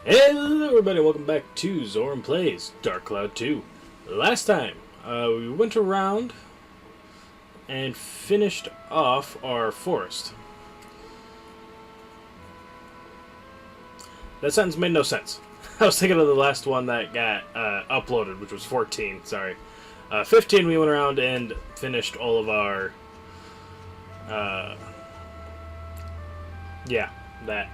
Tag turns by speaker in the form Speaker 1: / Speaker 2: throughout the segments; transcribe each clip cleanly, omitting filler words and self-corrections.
Speaker 1: Hello everybody, welcome back to Zoran Plays Dark Cloud 2. Last time, we went around and finished off our forest. That sentence made no sense. I was thinking of the last one that got uploaded, which was 14, sorry. 15 we went around and finished all of our... yeah, that.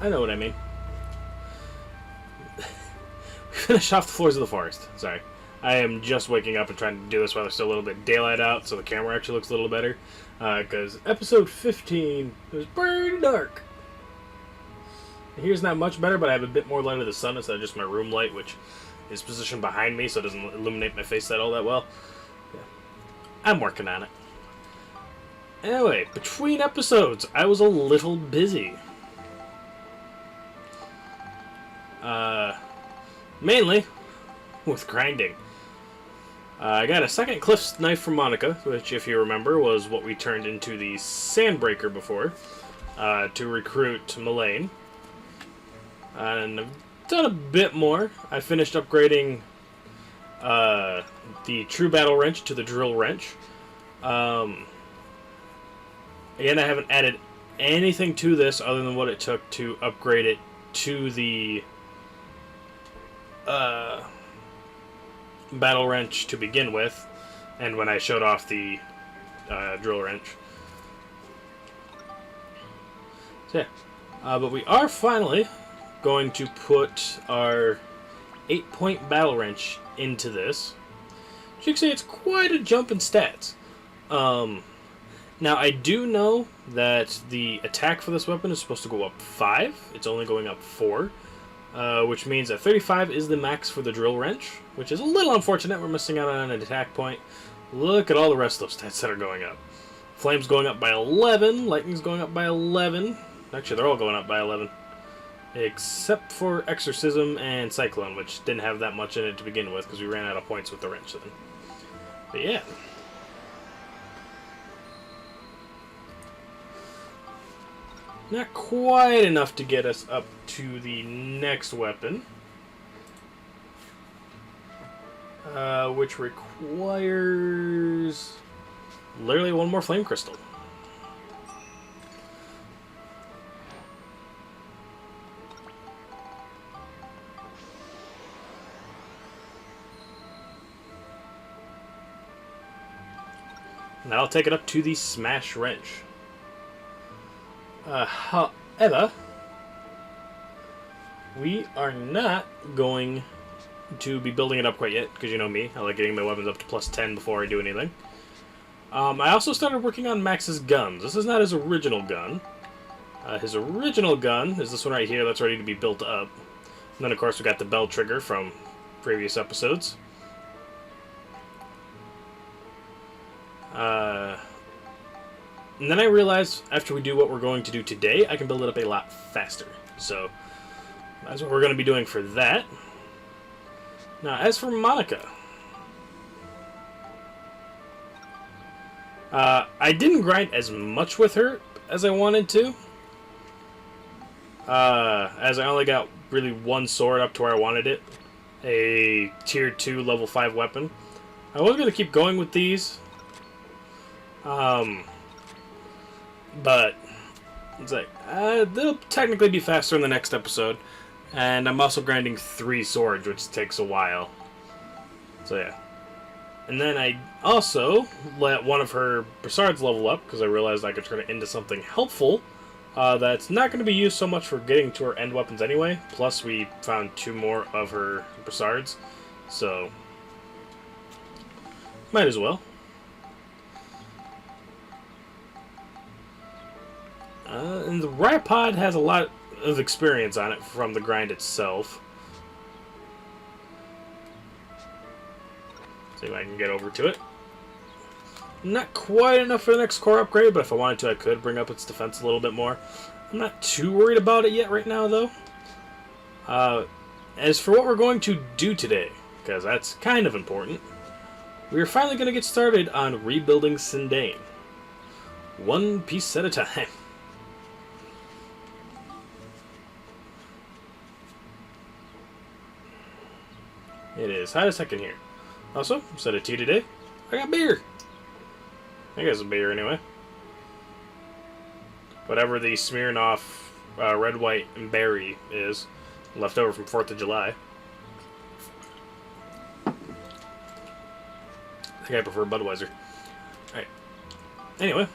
Speaker 1: I know what I mean. Finish off the floors of the forest. Sorry. I am just waking up and trying to do this while there's still a little bit of daylight out, so the camera actually looks a little better. Because episode 15 was pretty dark. Here's not much better, but I have a bit more light of the sun instead of just my room light, which is positioned behind me, so it doesn't illuminate my face all that well. Yeah. I'm working on it. Anyway, between episodes, I was a little busy. Mainly with grinding. I got a second Cliff's knife from Monica, which, if you remember, was what we turned into the Sandbreaker before, to recruit Melaine. And I've done a bit more. I finished upgrading the True Battle Wrench to the Drill Wrench. Again, I haven't added anything to this other than what it took to upgrade it to the Battle Wrench to begin with, and when I showed off the Drill Wrench. So yeah, but we are finally going to put our 8-point Battle Wrench into this. As you can see, it's quite a jump in stats. Now, I do know that the attack for this weapon is supposed to go up 5. It's only going up 4. Which means that 35 is the max for the Drill Wrench, which is a little unfortunate. We're missing out on an attack point. Look at all the rest of those stats that are going up. Flame's going up by 11. Lightning's going up by 11. Actually, they're all going up by 11. Except for Exorcism and Cyclone, which didn't have that much in it to begin with, because we ran out of points with the wrench then. But yeah. Not quite enough to get us up to the next weapon. Which requires literally one more flame crystal. And that'll take it up to the Smash Wrench. However, we are not going to be building it up quite yet, because you know me, I like getting my weapons up to plus 10 before I do anything. I also started working on Max's guns. This is not his original gun. His original gun is this one right here that's ready to be built up. And then, of course, we got the bell trigger from previous episodes. And then I realized, after we do what we're going to do today, I can build it up a lot faster. So, that's what we're going to be doing for that. Now, as for Monica, I didn't grind as much with her as I wanted to. As I only got really one sword up to where I wanted it. A tier 2 level 5 weapon. I was going to keep going with these. But it's like, they'll technically be faster in the next episode. And I'm also grinding 3 swords, which takes a while. So yeah. And then I also let one of her Brassards level up, because I realized I could turn it into something helpful. That's not going to be used so much for getting to her end weapons anyway. Plus we found 2 more of her Brassards. So, might as well. And the Rypod has a lot of experience on it from the grind itself. See if I can get over to it. Not quite enough for the next core upgrade, but if I wanted to, I could bring up its defense a little bit more. I'm not too worried about it yet right now, though. As for what we're going to do today, because that's kind of important, we are finally going to get started on rebuilding Sindane. One piece at a time. It is hot as heck in here. Also, instead of tea today, I got beer. I guess a beer anyway. Whatever the Smirnoff red, white, and berry is, left over from 4th of July. I think I prefer Budweiser. Alright. Anyway.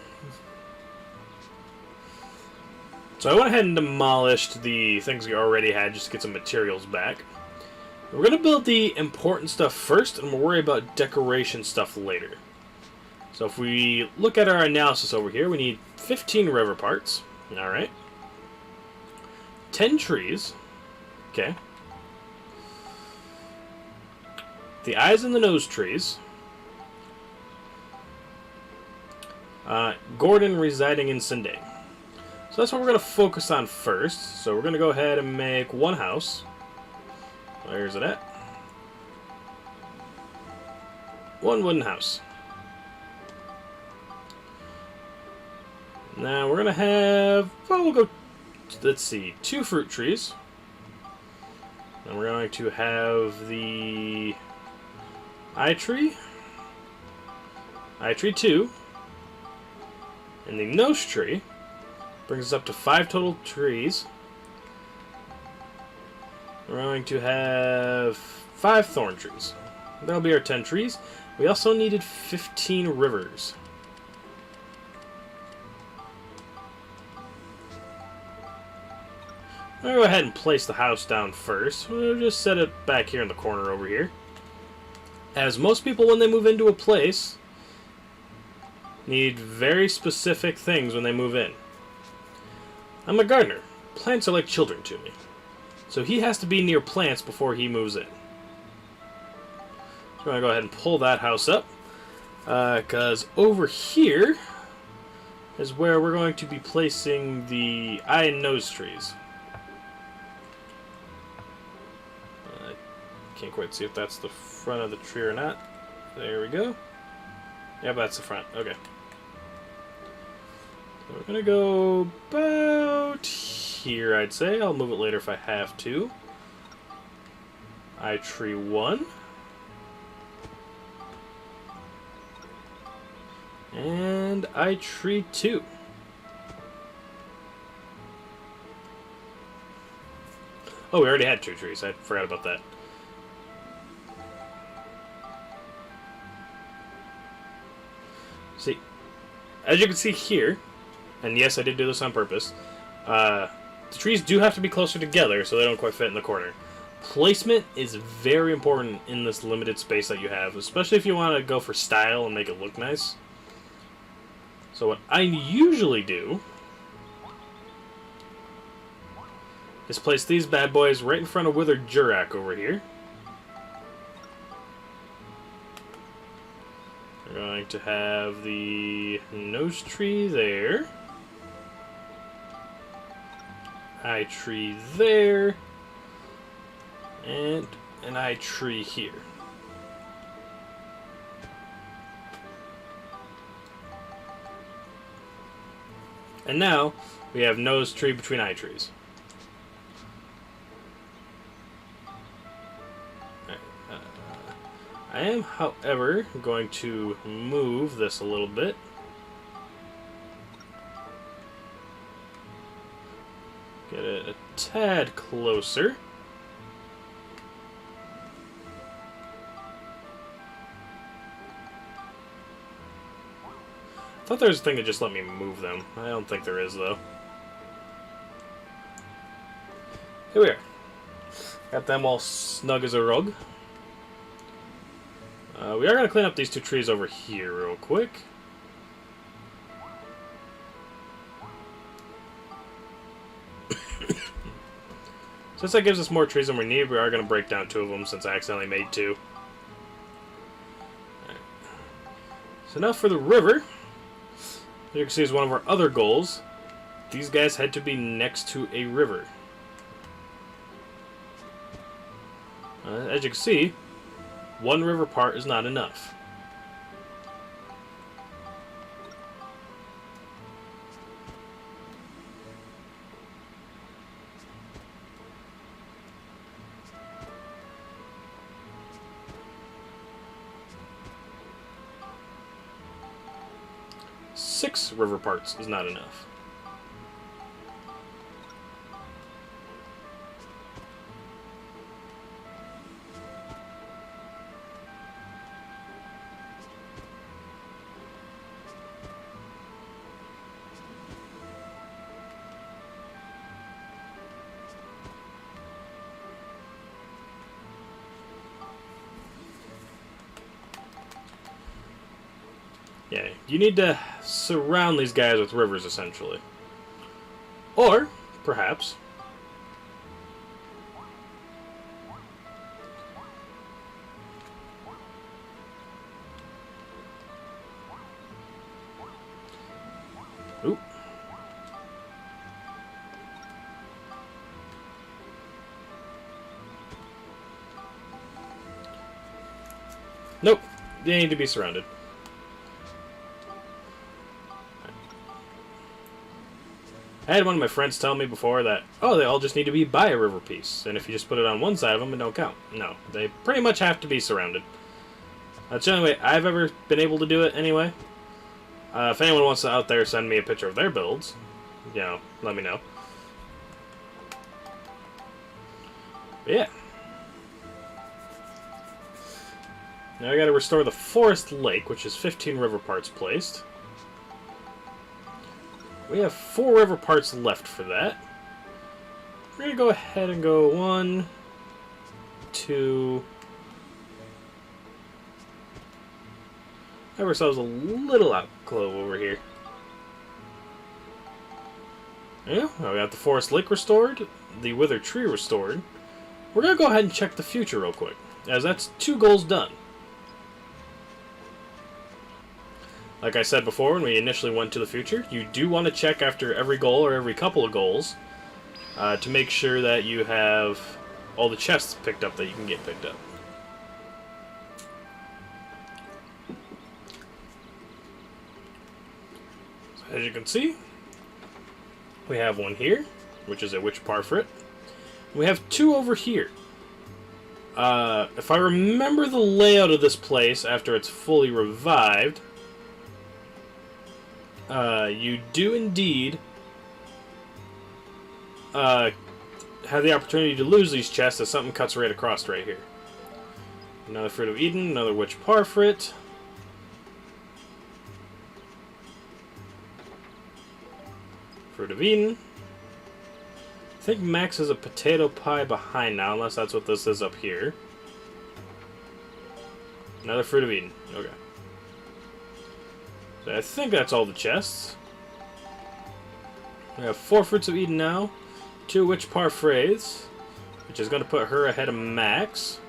Speaker 1: So I went ahead and demolished the things we already had just to get some materials back. We're going to build the important stuff first, and we'll worry about decoration stuff later. So if we look at our analysis over here, we need 15 river parts. Alright. 10 trees. Okay. The eyes and the nose trees. Gordon residing in Sindang. So that's what we're going to focus on first. So we're going to go ahead and make one house. Where's it at? One wooden house. Now we're going to have, well, we'll go, let's see, 2 fruit trees. And we're going to have the eye tree 2, and the nose tree. Brings us up to 5 total trees. We're going to have 5 thorn trees. That'll be our 10 trees. We also needed 15 rivers. I'm going to go ahead and place the house down first. We'll just set it back here in the corner over here. As most people, when they move into a place, need very specific things when they move in. I'm a gardener. Plants are like children to me. So he has to be near plants before he moves in. So I'm going to go ahead and pull that house up. Because over here is where we're going to be placing the eye and nose trees. Can't quite see if that's the front of the tree or not. There we go. Yeah, that's the front. Okay. So we're going to go about here, I'd say. I'll move it later if I have to. Eye tree 1. And eye tree 2. Oh, we already had 2 trees. I forgot about that. See, as you can see here, and yes, I did do this on purpose, the trees do have to be closer together so they don't quite fit in the corner. Placement is very important in this limited space that you have, especially if you want to go for style and make it look nice. So what I usually do is place these bad boys right in front of Withered Jurak over here. We're going to have the nose tree there. Eye tree there. And an eye tree here. And now we have nose tree between eye trees. I am, however, going to move this a little bit. Get it a tad closer. I thought there was a thing that just let me move them. I don't think there is, though. Here we are. Got them all snug as a rug. We are going to clean up these 2 trees over here real quick. Since that gives us more trees than we need, we are going to break down 2 of them since I accidentally made 2. Right. So now for the river. As you can see, is one of our other goals. These guys had to be next to a river. As you can see, 1 river part is not enough. 6 river parts is not enough. Yeah, you need to surround these guys with rivers, essentially. Or, perhaps... Ooh. Nope, they need to be surrounded. I had one of my friends tell me before that, oh, they all just need to be by a river piece, and if you just put it on one side of them, it don't count. No, they pretty much have to be surrounded. That's the only way I've ever been able to do it, anyway. If anyone wants to out there send me a picture of their builds, you know, let me know. But yeah. Now I gotta restore the Forest Lake, which is 15 river parts placed. We have 4 river parts left for that. We're going to go ahead and go 1, 2... Have ourselves a little outclove over here. Yeah, we got the Forest Lake restored, the Wither Tree restored. We're going to go ahead and check the future real quick, as that's 2 goals done. Like I said before, when we initially went to the future, you do want to check after every goal or every couple of goals to make sure that you have all the chests picked up that you can get picked up. So as you can see, we have one here, which is a Witch Parfret. We have 2 over here. If I remember the layout of this place after it's fully revived, you do indeed have the opportunity to lose these chests as something cuts right across right here. Another Fruit of Eden, another Witch Parfret. Fruit of Eden. I think Max is a potato pie behind now, unless that's what this is up here. Another Fruit of Eden. Okay. So I think that's all the chests. We have 4 Fruits of Eden now. 2 Witch Parfrets, which is going to put her ahead of Max.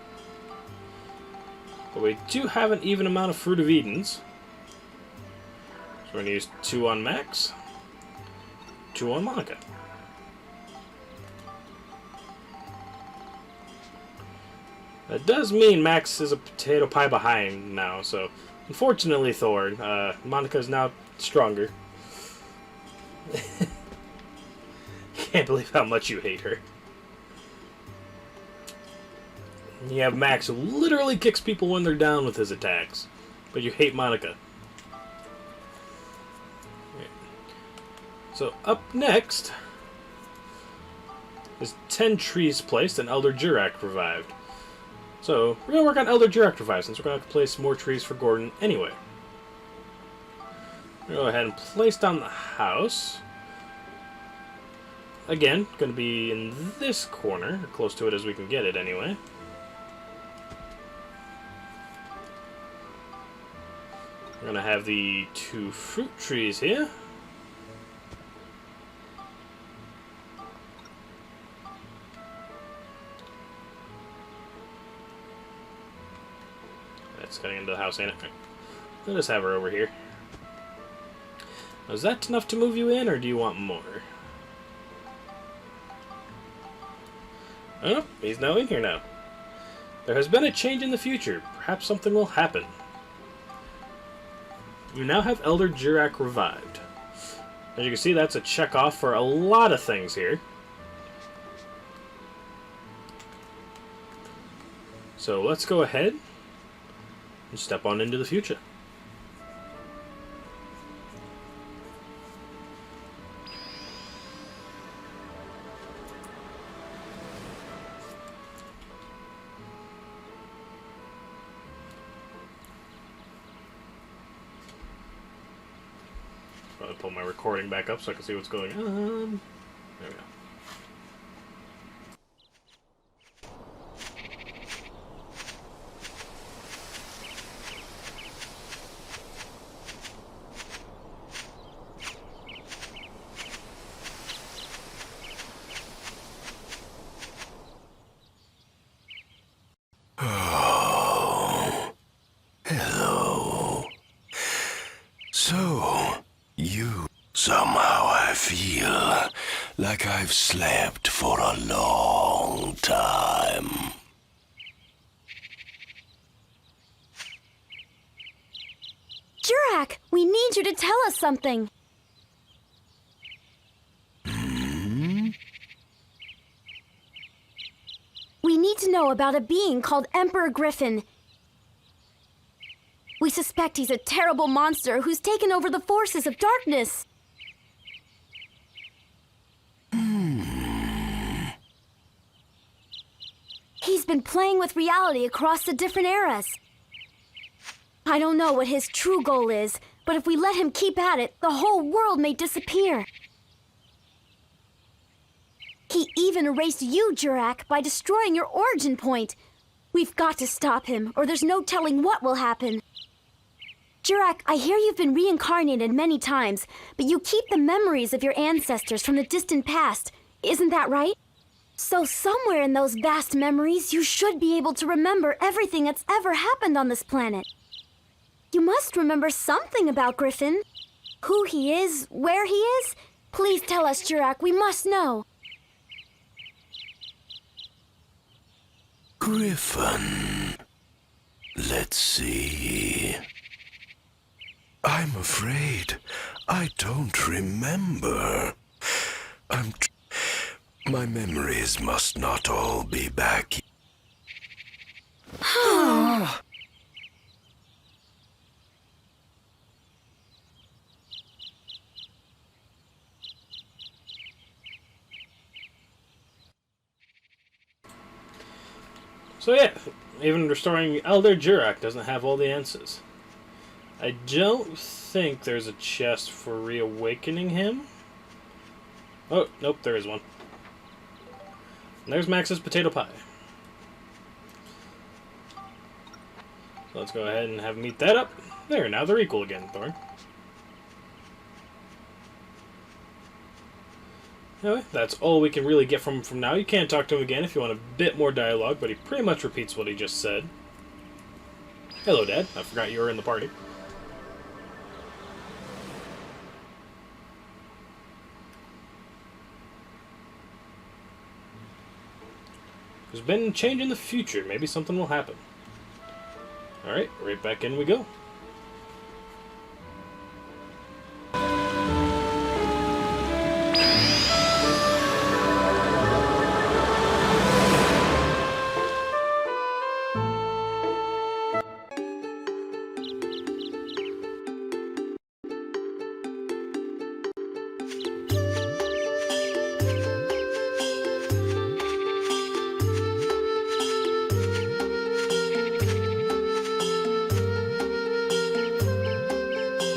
Speaker 1: But we do have an even amount of Fruit of Edens. So we're going to use 2 on Max, 2 on Monica. That does mean Max is a potato pie behind now, so unfortunately, Thor, Monica is now stronger. Can't believe how much you hate her. You have Max who literally kicks people when they're down with his attacks, but you hate Monica. So up next is 10 trees placed and Elder Jurak revived. So we're going to work on Elder Jurak revive since we're going to have to place more trees for Gordon anyway. We're going to go ahead and place down the house. Again, going to be in this corner, or close to it as we can get it anyway. We're going to have the 2 fruit trees here. That's cutting into the house, ain't it? Right. Let us have her over here. Now, is that enough to move you in, or do you want more? Oh, he's now in here now. There has been a change in the future. Perhaps something will happen. You now have Elder Jurak revived. As you can see, that's a check off for a lot of things here. So let's go ahead and step on into the future. pull my recording back up so I can see what's going on. There we go.
Speaker 2: Somehow I feel like I've slept for a long time.
Speaker 3: Jurak, we need you to tell us something. We need to know about a being called Emperor Griffin. We suspect he's a terrible monster who's taken over the forces of darkness. He's been playing with reality across the different eras. I don't know what his true goal is, but if we let him keep at it, the whole world may disappear. He even erased you, Jurak, by destroying your origin point. We've got to stop him, or there's no telling what will happen. Jurak, I hear you've been reincarnated many times, but you keep the memories of your ancestors from the distant past. Isn't that right? So somewhere in those vast memories, you should be able to remember everything that's ever happened on this planet. You must remember something about Griffin. Who he is, where he is. Please tell us, Jurak, we must know.
Speaker 2: Griffin. Let's see. I'm afraid I don't remember. My memories must not all be back.
Speaker 1: So yeah, even restoring Elder Jurak doesn't have all the answers. I don't think there's a chest for reawakening him. Oh, nope, there is one. And there's Max's potato pie. So let's go ahead and have him eat that up. There, now they're equal again, Thorn. Anyway, that's all we can really get from him from now. You can talk to him again if you want a bit more dialogue, but he pretty much repeats what he just said. Hello, Dad. I forgot you were in the party. There's been change in the future. Maybe something will happen. Alright, right back in we go.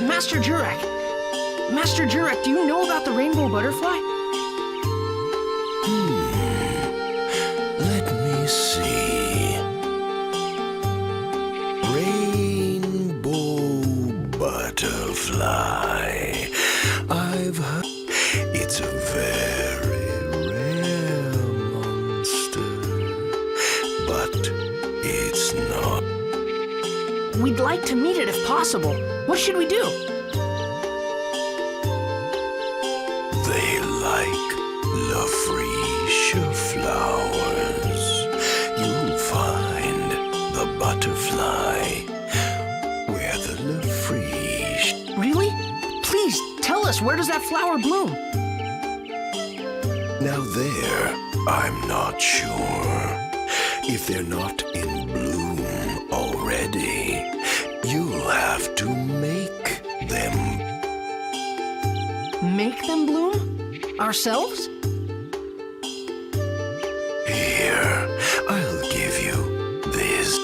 Speaker 4: Master Jurak! Master Jurak, do you know about the rainbow butterfly?
Speaker 2: Let me see. Rainbow butterfly. I've heard it's a very rare monster, but it's not.
Speaker 4: We'd like to meet it if possible. What should we do?
Speaker 2: They like Lafrecia flowers. You'll find the butterfly where the Lafrecia.
Speaker 4: Really? Please, tell us, where does that flower bloom?
Speaker 2: Now there, I'm not sure. If they're not in bloom already, you'll have to make them.
Speaker 4: Make them bloom? Ourselves?
Speaker 2: Here, I'll give you this.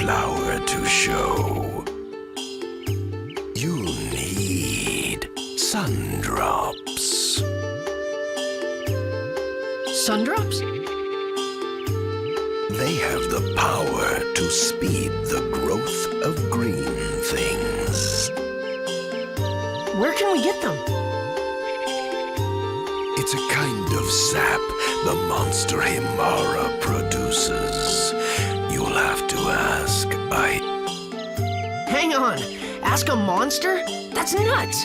Speaker 2: flower to show. You'll need Sundrops.
Speaker 4: Sundrops?
Speaker 2: They have the power to speed the growth of green things.
Speaker 4: Where can we get them?
Speaker 2: It's a kind of sap the monster Himara produces. You'll have to ask.
Speaker 4: Hang on. Ask a monster? That's nuts.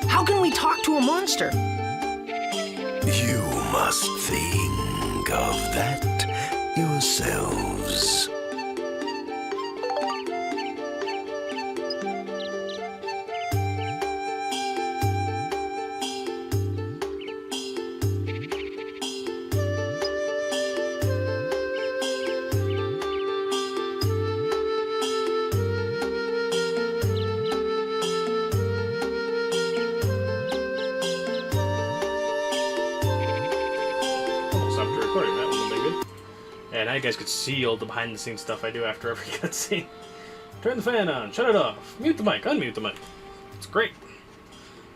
Speaker 4: How can we talk to a monster?
Speaker 2: You must think of that yourselves.
Speaker 1: Stopped recording. That one would be good. And now you guys could see all the behind-the-scenes stuff I do after every cutscene. Turn the fan on, shut it off, mute the mic, unmute the mic. It's great.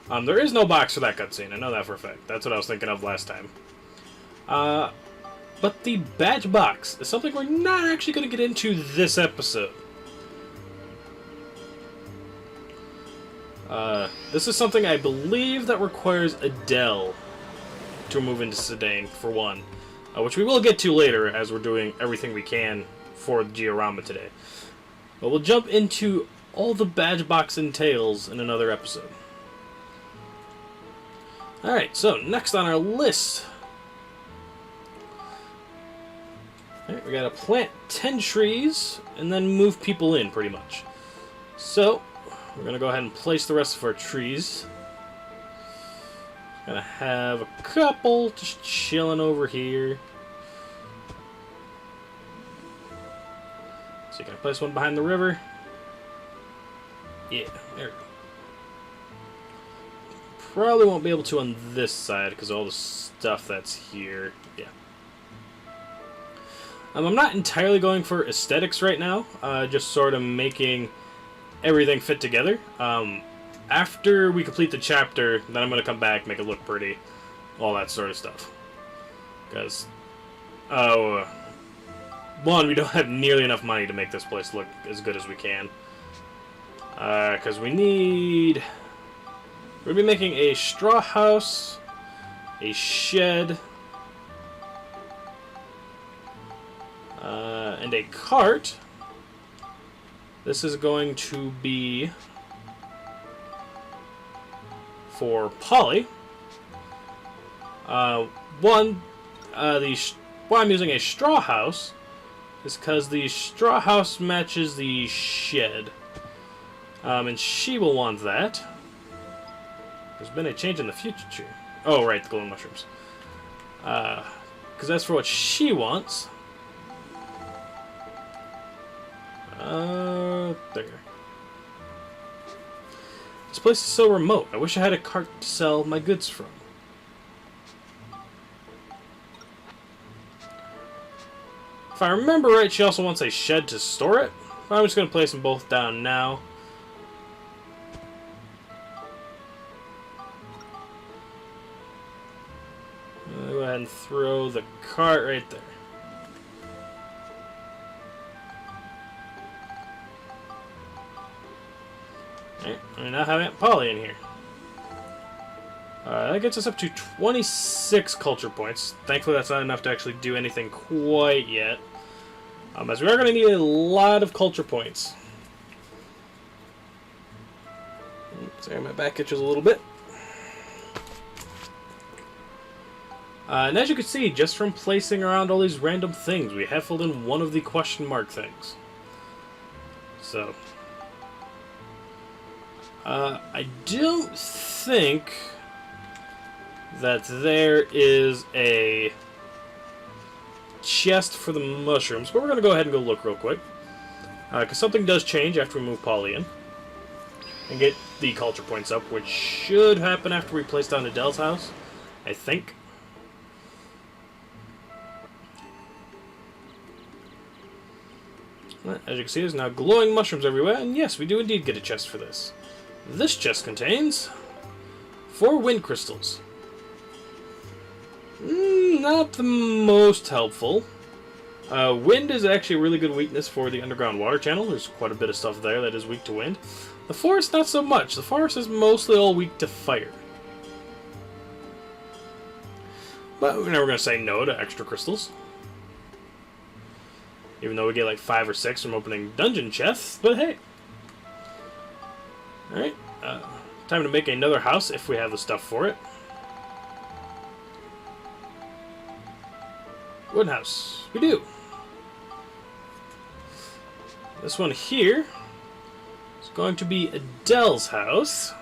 Speaker 1: There is no box for that cutscene. I know that for a fact. That's what I was thinking of last time. But the badge box is something we're not actually going to get into this episode. This is something I believe that requires Adele to move into Sedaine, for one. Which we will get to later, as we're doing everything we can for the Georama today. But we'll jump into all the badge box entails in another episode. Alright, so next on our list. Alright, we gotta plant 10 trees, and then move people in, pretty much. So, we're gonna go ahead and place the rest of our trees. Gonna have a couple just chilling over here. So can I place one behind the river? Yeah, there we go. Probably won't be able to on this side because of all the stuff that's here. Yeah. I'm not entirely going for aesthetics right now. Just sort of making everything fit together. After we complete the chapter, then I'm going to come back, make it look pretty, all that sort of stuff. Because, one, we don't have nearly enough money to make this place look as good as we can. Because we'll be making a straw house, a shed, and a cart. This is going to be for Polly. Why I'm using a straw house is because the straw house matches the shed. And she will want that. There's been a change in the future. Oh, right, the golden mushrooms. Because that's for what she wants. There. This place is so remote. I wish I had a cart to sell my goods from. If I remember right, she also wants a shed to store it. I'm just going to place them both down now. I'll go ahead and throw the cart right there. Alright, we now have Aunt Polly in here. That gets us up to 26 culture points. Thankfully, that's not enough to actually do anything quite yet. As we are going to need a lot of culture points. Sorry, my back itches a little bit. And as you can see, just from placing around all these random things, we have filled in one of the question mark things. So, I don't think that there is a chest for the mushrooms, but we're going to go ahead and go look real quick. Because something does change after we move Polly in. And get the culture points up, which should happen after we place down Adele's house, I think. As you can see, there's now glowing mushrooms everywhere, and yes, we do indeed get a chest for this. This chest contains 4 wind crystals. Not the most helpful. Wind is actually a really good weakness for the underground water channel. There's quite a bit of stuff there that is weak to wind. The forest, not so much. The forest is mostly all weak to fire. But we're never going to say no to extra crystals. Even though we get like 5 or 6 from opening dungeon chests, but hey. Alright, time to make another house if we have the stuff for it. Wooden house. We do. This one here is going to be Adele's house.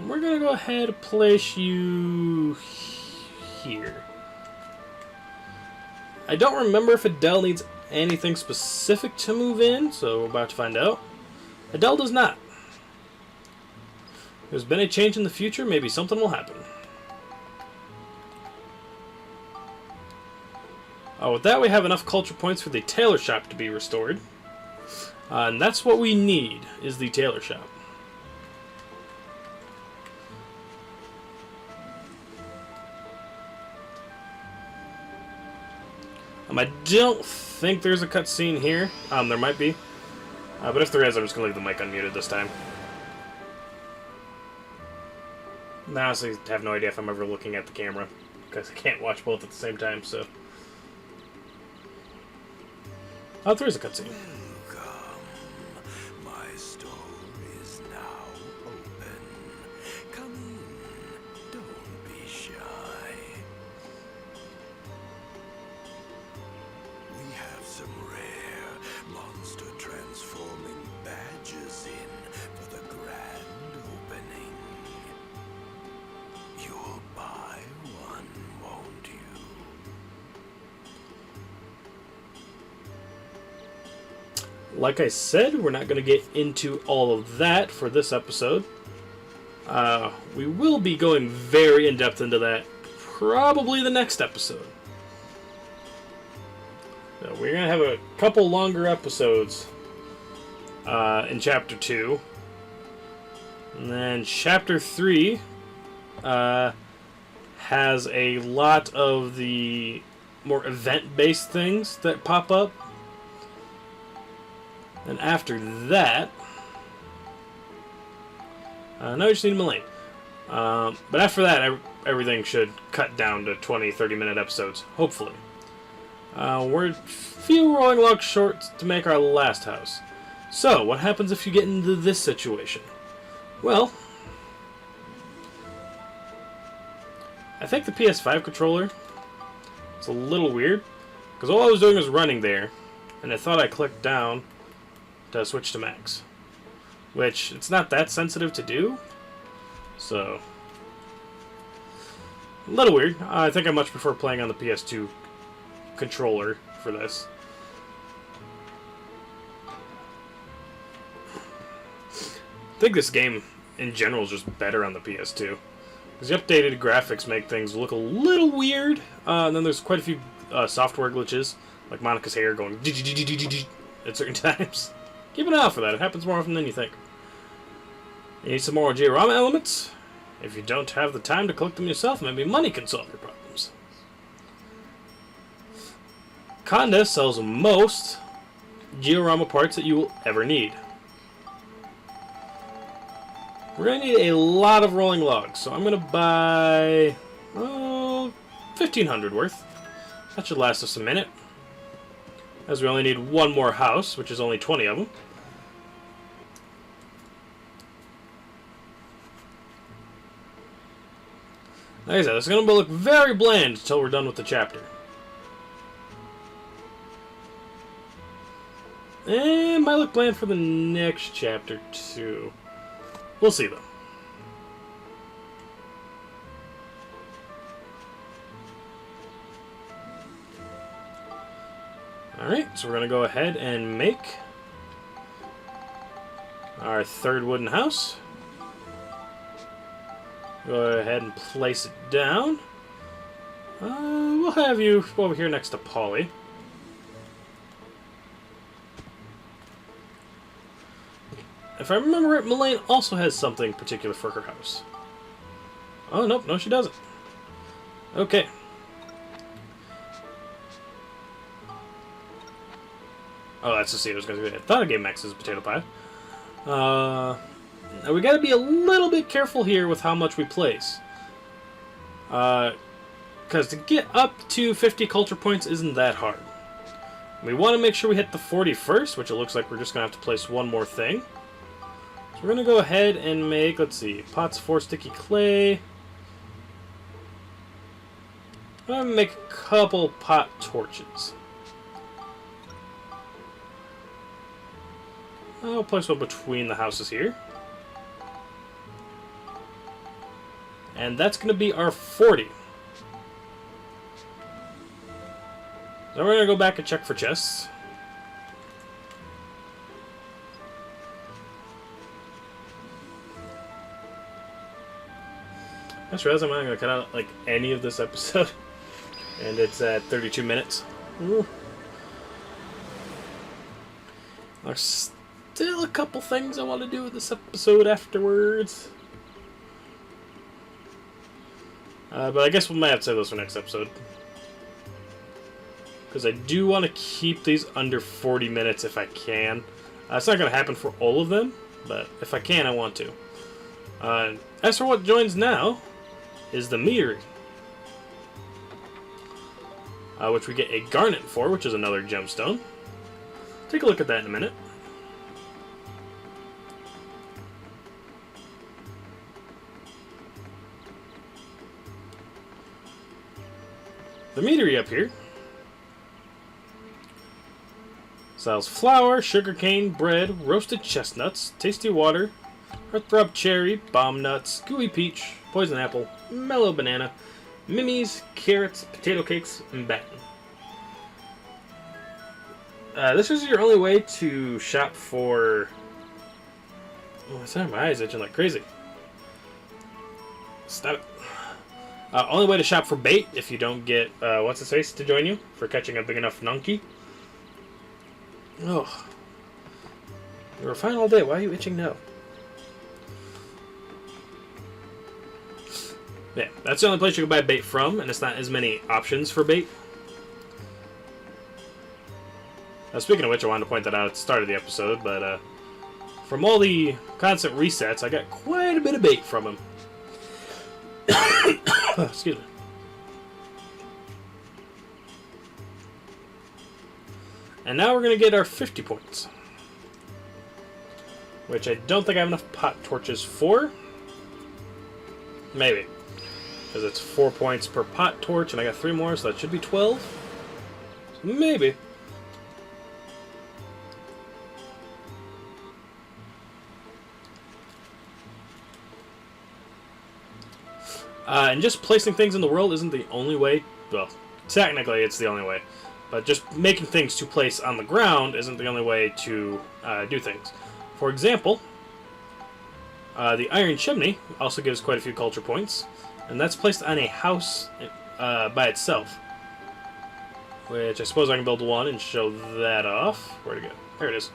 Speaker 1: We're going to go ahead and place you here. I don't remember if Adele needs anything specific to move in, so we're about to find out. Adele does not. There's been a change in the future, maybe something will happen. With that we have enough culture points for the tailor shop to be restored. And that's what we need, is the tailor shop. I don't think there's a cutscene here. There might be. But if there is, I'm just going to leave the mic unmuted this time. I honestly have no idea if I'm ever looking at the camera, because I can't watch both at the same time, so... Oh, there is a cutscene.
Speaker 2: Welcome. My store is now open. Come in. Don't be shy. We have some rare monster transforming badges in for the grand opening. You'll buy one, won't you?
Speaker 1: Like I said, we're not going to get into all of that for this episode. We will be going very in-depth into that probably the next episode. So we're going to have a couple longer episodes in Chapter 2. And then Chapter 3 has a lot of the more event-based things that pop up. And after that, now we just need Mullane. But after that, everything should cut down to 20-30 minute episodes, hopefully. We're a few rolling logs short to make our last house. So, what happens if you get into this situation? Well, I think the PS5 controller, it's a little weird, because all I was doing was running there, and I thought I clicked down to switch to max, which it's not that sensitive to do, so a little weird. I think I much prefer playing on the PS2 controller for this. I think this game in general is just better on the PS2, because the updated graphics make things look a little weird, and then there's quite a few software glitches, like Monica's hair going at certain times. Keep an eye out for that. It happens more often than you think. You need some more diorama elements. If you don't have the time to collect them yourself, maybe money can solve your problems. Conda sells most diorama parts that you will ever need. We're going to need a lot of rolling logs, so I'm going to buy 1,500 worth. That should last us a minute, as we only need one more house, which is only 20 of them. Like I said, it's going to look very bland until we're done with the chapter. And might look bland for the next chapter, too. We'll see, though. Alright, so we're going to go ahead and make our third wooden house. Go ahead and place it down. We'll have you over here next to Polly. if I remember right, Mullane also has something particular for her house. Oh, nope, no she doesn't. Okay. Oh, that's the scene I was going to do. I thought I gave Max his potato pie. Now we got to be a little bit careful here with how much we place. Because to get up to 50 culture points isn't that hard. We want to make sure we hit the 40 first, which it looks like we're just going to have to place one more thing. So we're going to go ahead and make, let's see, pots 4 sticky clay. I'm going to make a couple pot torches. I'll place one between the houses here. And that's going to be our 40. Then we're going to go back and check for chests. I just realized I'm not going to cut out like any of this episode. And it's at 32 minutes. Ooh. There's still a couple things I want to do with this episode afterwards. But I guess we might have to save those for next episode. Because I do want to keep these under 40 minutes if I can. It's not going to happen for all of them, but if I can, I want to. As for what joins now, is the meteor. Which we get a garnet for, which is another gemstone. Take a look at that in a minute. The meadery up here sells flour, sugarcane, bread, roasted chestnuts, tasty water, heartthrob cherry, bomb nuts, gooey peach, poison apple, mellow banana, mimmies, carrots, potato cakes, and batten. This is your only way to shop for... Oh, sorry, my eyes itching like crazy. Stop it. Only way to shop for bait if you don't get what's his face to join you for catching a big enough nunky. Oh, you were fine all day. Why are you itching now? Yeah, that's the only place you can buy bait from, and it's not as many options for bait. Speaking of which, I wanted to point that out at the start of the episode, but from all the constant resets, I got quite a bit of bait from him. Excuse me. And now we're going to get our 50 points. Which I don't think I have enough pot torches for. Maybe. Because it's 4 points per pot torch, and I got 3 more, so that should be 12. So maybe. And just placing things in the world isn't the only way. Well, technically it's the only way. But just making things to place on the ground isn't the only way to do things. For example, the iron chimney also gives quite a few culture points. And that's placed on a house by itself. Which I suppose I can build one and show that off. Where'd it go? There it is.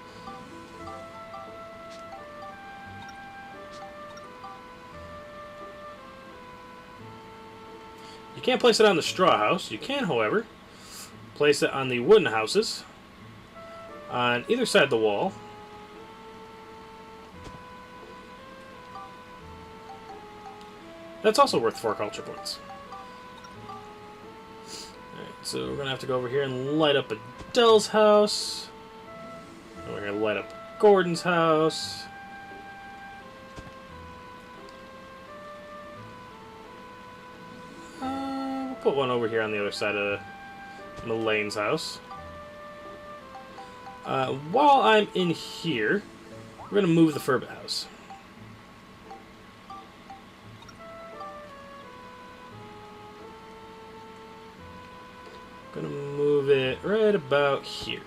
Speaker 1: You can't place it on the straw house. You can, however, place it on the wooden houses on either side of the wall. That's also worth 4 culture points. Alright, so we're going to have to go over here and light up Adele's house. And we're going to light up Gordon's house. Put one over here on the other side of Mullane's house. While I'm in here, we're going to move the Furbet house. Going to move it right about here.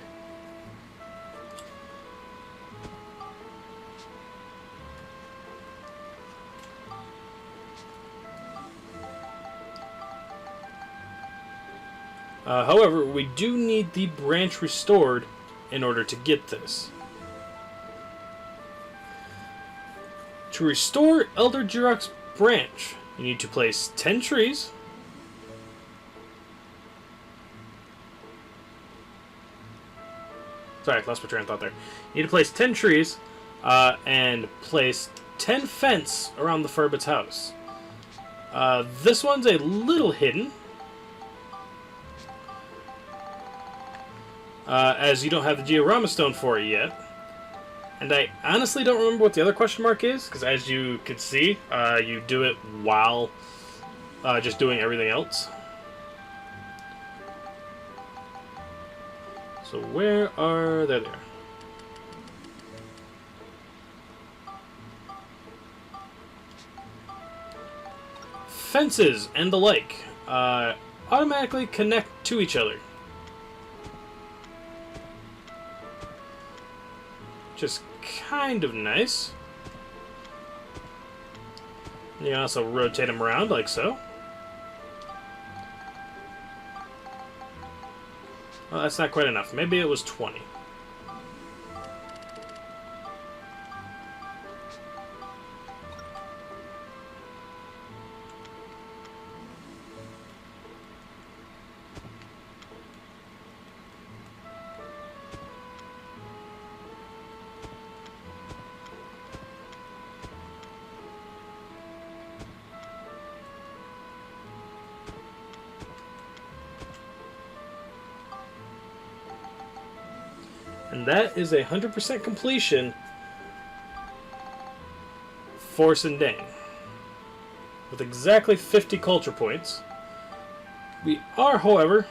Speaker 1: However, we do need the branch restored in order to get this. To restore Elder Jurok's branch, you need to place 10 trees. Sorry, lost my train of thought there. You need to place 10 trees and place 10 fence around the Furbit's house. This one's a little hidden, as you don't have the Georama Stone for it yet. And I honestly don't remember what the other question mark is, because as you can see, you do it while just doing everything else. So where are... There they are. Fences and the like automatically connect to each other. Which is kind of nice. You can also rotate them around like so. Well, that's not quite enough. Maybe it was 20. And that is 100% completion for Sindane. With exactly 50 culture points. We are, however,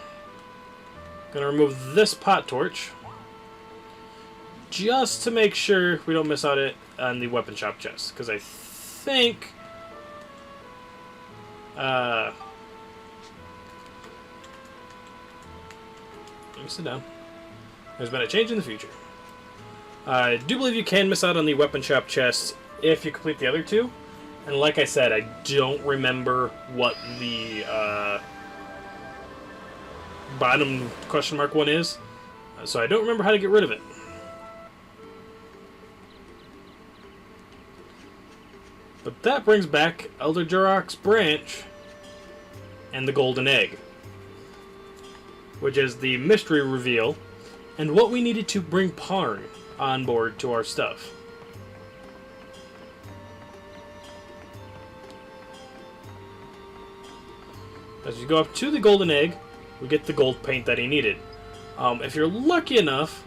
Speaker 1: going to remove this pot torch. Just to make sure we don't miss out on the weapon shop chest. Because I think... let me sit down. There's been a change in the future. I do believe you can miss out on the weapon shop chest if you complete the other two. And like I said, I don't remember what the bottom question mark one is. So I don't remember how to get rid of it. But that brings back Elder Jurok's branch and the golden egg, which is the mystery reveal and what we needed to bring Parn on board to our stuff. As you go up to the golden egg, we get the gold paint that he needed. If you're lucky enough,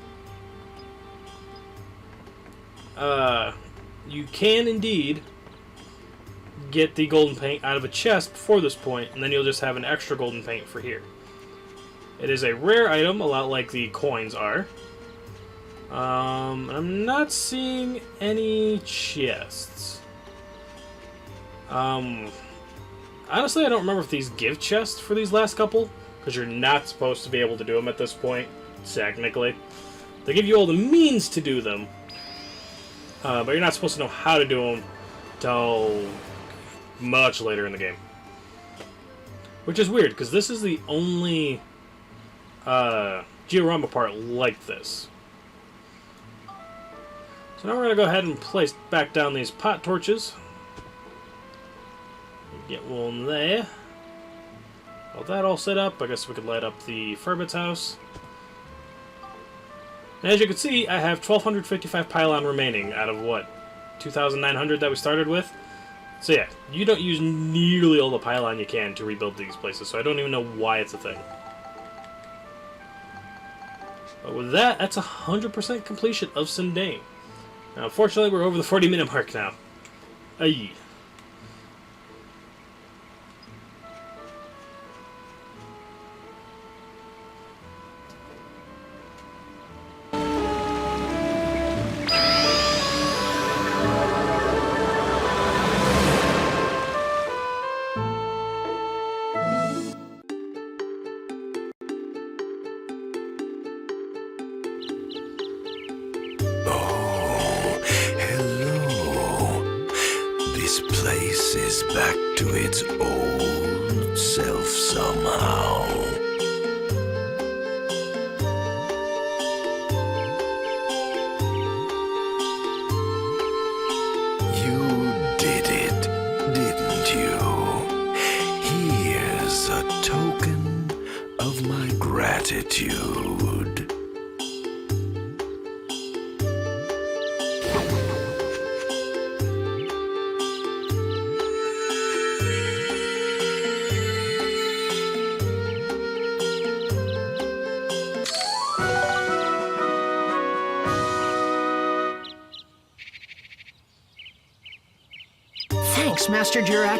Speaker 1: you can indeed get the golden paint out of a chest before this point, and then you'll just have an extra golden paint for here. It is a rare item, a lot like the coins are. I'm not seeing any chests. Honestly, I don't remember if these give chests for these last couple, because you're not supposed to be able to do them at this point, technically. They give you all the means to do them, but you're not supposed to know how to do them till much later in the game. Which is weird, because this is the only Georama part like this. So now we're going to go ahead and place back down these pot torches. Get one there. Well, that all set up, I guess we could light up the Furbit's house. And as you can see, I have 1,255 pylon remaining out of what? 2,900 that we started with? So yeah, you don't use nearly all the pylon you can to rebuild these places, so I don't even know why it's a thing. But with that, that's 100% completion of Sindane. Now, unfortunately, we're over the 40-minute mark now. Aye.
Speaker 2: This place is back to its old self somehow. You
Speaker 4: Yes, Master Jurak.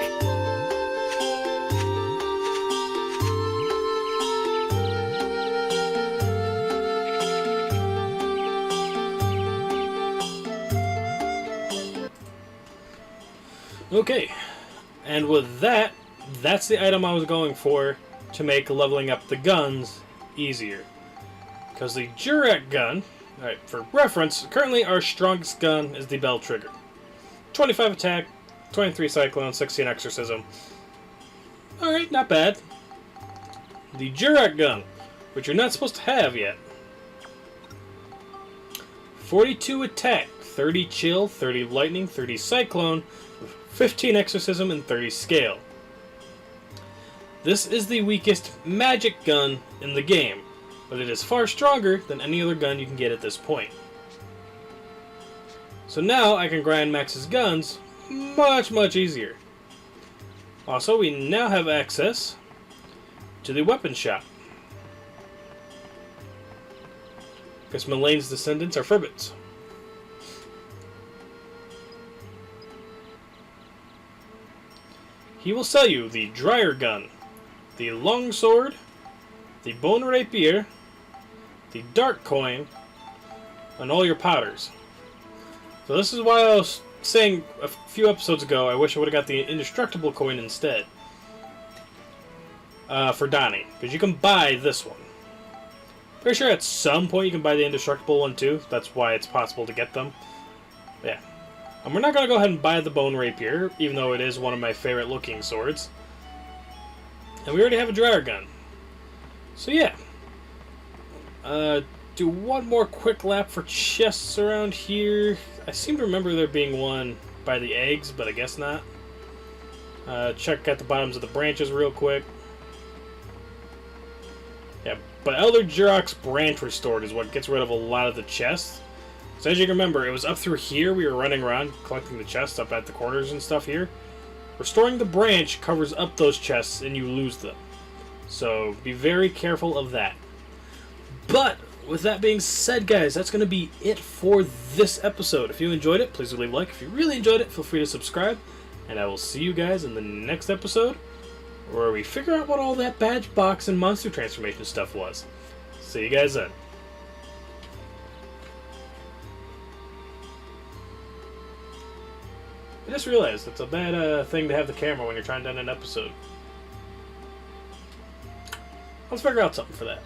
Speaker 1: Okay, and with that, that's the item I was going for to make leveling up the guns easier. Because the Jurak gun, alright, for reference, currently our strongest gun is the Bell Trigger. 25 attack, 23 Cyclone, 16 Exorcism. Alright, not bad. The Jurak gun, which you're not supposed to have yet. 42 attack, 30 chill, 30 lightning, 30 cyclone, 15 exorcism, and 30 scale. This is the weakest magic gun in the game, but it is far stronger than any other gun you can get at this point. So now I can grind Max's guns much easier. Also, we now have access to the weapon shop, because Melane's descendants are Fribbits. He will sell you the Dryer Gun, the Long Sword, the Bone Rapier, the Dark Coin, and all your powders. So this is why I was saying a few episodes ago I wish I would have got the Indestructible Coin instead. For Donnie, because you can buy this one. Pretty sure at some point you can buy the Indestructible one too, that's why it's possible to get them. Yeah. And we're not going to go ahead and buy the Bone Rapier, even though it is one of my favorite looking swords. And we already have a Dryer Gun. So yeah. Do one more quick lap for chests around here. I seem to remember there being one by the eggs, but I guess not. Check out the bottoms of the branches real quick. Yeah, but Elder Jurak's Branch Restored is what gets rid of a lot of the chests. So as you can remember, it was up through here we were running around collecting the chests up at the corners and stuff here. Restoring the branch covers up those chests and you lose them. So be very careful of that. But with that being said, guys, that's going to be it for this episode. If you enjoyed it, please leave a like. If you really enjoyed it, feel free to subscribe. And I will see you guys in the next episode, where we figure out what all that badge box and monster transformation stuff was. See you guys then. I just realized it's a bad thing to have the camera when you're trying to end an episode. Let's figure out something for that.